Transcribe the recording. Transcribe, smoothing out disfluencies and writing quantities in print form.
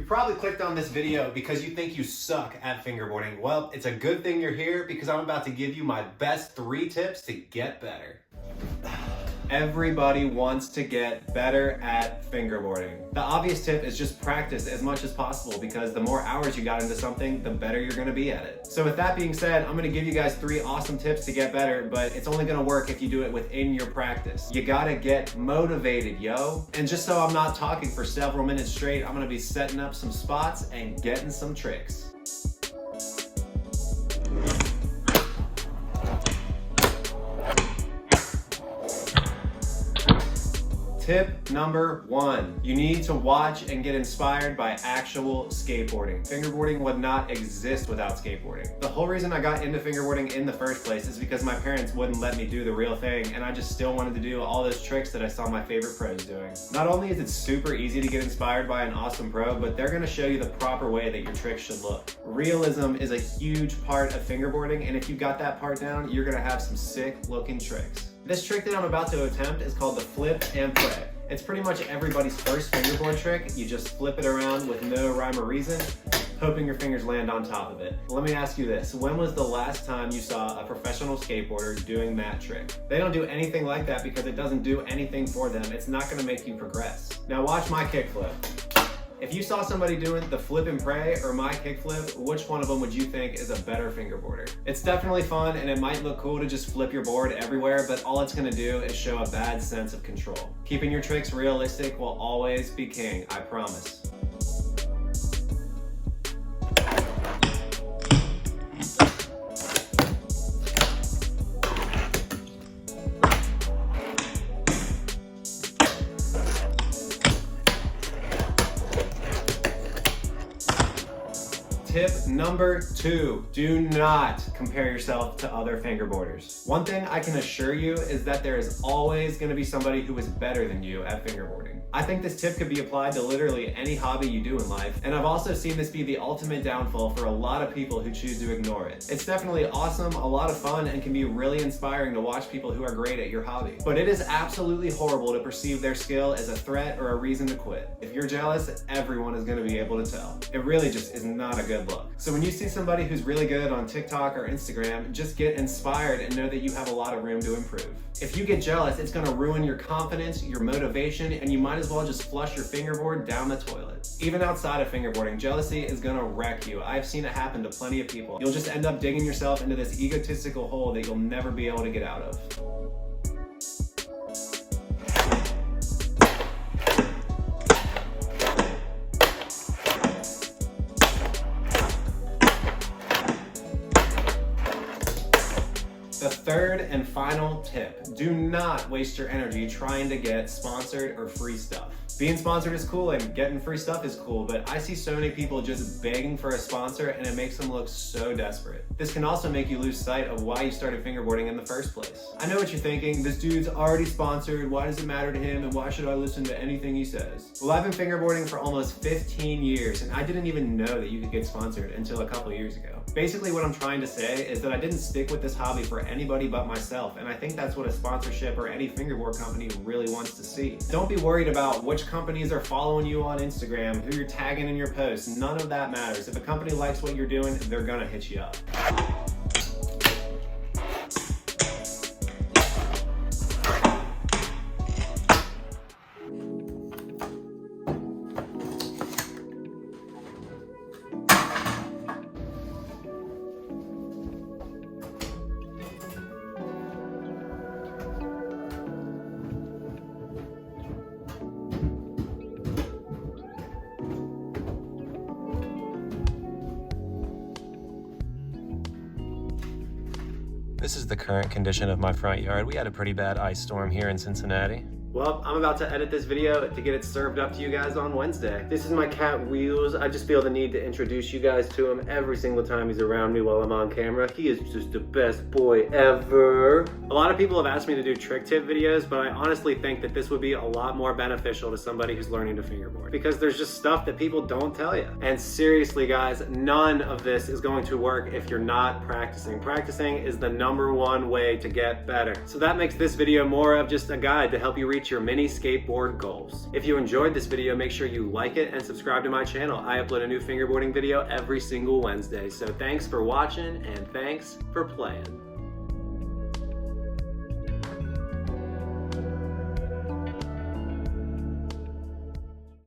You probably clicked on this video because you think you suck at fingerboarding. Well, it's a good thing you're here because I'm about to give you my best 3 tips to get better. Everybody wants to get better at fingerboarding. The obvious tip is just practice as much as possible because the more hours you got into something, the better you're gonna be at it. So with that being said, I'm gonna give you guys 3 awesome tips to get better, but it's only gonna work if you do it within your practice. You gotta get motivated, yo. And just so I'm not talking for several minutes straight, I'm gonna be setting up some spots and getting some tricks. Tip number 1, you need to watch and get inspired by actual skateboarding. Fingerboarding would not exist without skateboarding. The whole reason I got into fingerboarding in the first place is because my parents wouldn't let me do the real thing, and I just still wanted to do all those tricks that I saw my favorite pros doing. Not only is it super easy to get inspired by an awesome pro, but they're gonna show you the proper way that your tricks should look. Realism is a huge part of fingerboarding, and if you got that part down, you're gonna have some sick looking tricks. This trick that I'm about to attempt is called the flip and pray. It's pretty much everybody's first fingerboard trick. You just flip it around with no rhyme or reason, hoping your fingers land on top of it. Let me ask you this, when was the last time you saw a professional skateboarder doing that trick? They don't do anything like that because it doesn't do anything for them. It's not gonna make you progress. Now watch my kickflip. If you saw somebody doing the flip and pray or my kickflip, which one of them would you think is a better fingerboarder? It's definitely fun and it might look cool to just flip your board everywhere, but all it's gonna do is show a bad sense of control. Keeping your tricks realistic will always be king, I promise. Tip number 2, do not compare yourself to other fingerboarders. One thing I can assure you is that there is always going to be somebody who is better than you at fingerboarding. I think this tip could be applied to literally any hobby you do in life, and I've also seen this be the ultimate downfall for a lot of people who choose to ignore it. It's definitely awesome, a lot of fun, and can be really inspiring to watch people who are great at your hobby. But it is absolutely horrible to perceive their skill as a threat or a reason to quit. If you're jealous, everyone is going to be able to tell. It really just is not a good look. So when you see somebody who's really good on TikTok or Instagram, just get inspired and know that you have a lot of room to improve. If you get jealous, it's going to ruin your confidence, your motivation, and you might as well just flush your fingerboard down the toilet. Even outside of fingerboarding, jealousy is going to wreck you. I've seen it happen to plenty of people. You'll just end up digging yourself into this egotistical hole that you'll never be able to get out of. The third and final tip, do not waste your energy trying to get sponsored or free stuff. Being sponsored is cool and getting free stuff is cool, but I see so many people just begging for a sponsor and it makes them look so desperate. This can also make you lose sight of why you started fingerboarding in the first place. I know what you're thinking, this dude's already sponsored, why does it matter to him and why should I listen to anything he says? Well, I've been fingerboarding for almost 15 years and I didn't even know that you could get sponsored until a couple years ago. Basically what I'm trying to say is that I didn't stick with this hobby for anybody but myself, and I think that's what a sponsorship or any fingerboard company really wants to see. Don't be worried about which companies are following you on Instagram, who you're tagging in your posts. None of that matters. If a company likes what you're doing, they're gonna hit you up. This is the current condition of my front yard. We had a pretty bad ice storm here in Cincinnati. Well, I'm about to edit this video to get it served up to you guys on Wednesday. This is my cat Wheels. I just feel the need to introduce you guys to him every single time he's around me while I'm on camera. He is just the best boy ever. A lot of people have asked me to do trick tip videos, but I honestly think that this would be a lot more beneficial to somebody who's learning to fingerboard because there's just stuff that people don't tell you. And seriously guys, none of this is going to work if you're not practicing. Practicing is the #1 way to get better. So that makes this video more of just a guide to help you reach reach your mini skateboard goals. If you enjoyed this video, make sure you like it and subscribe to my channel. I upload a new fingerboarding video every single Wednesday. So thanks for watching and thanks for playing.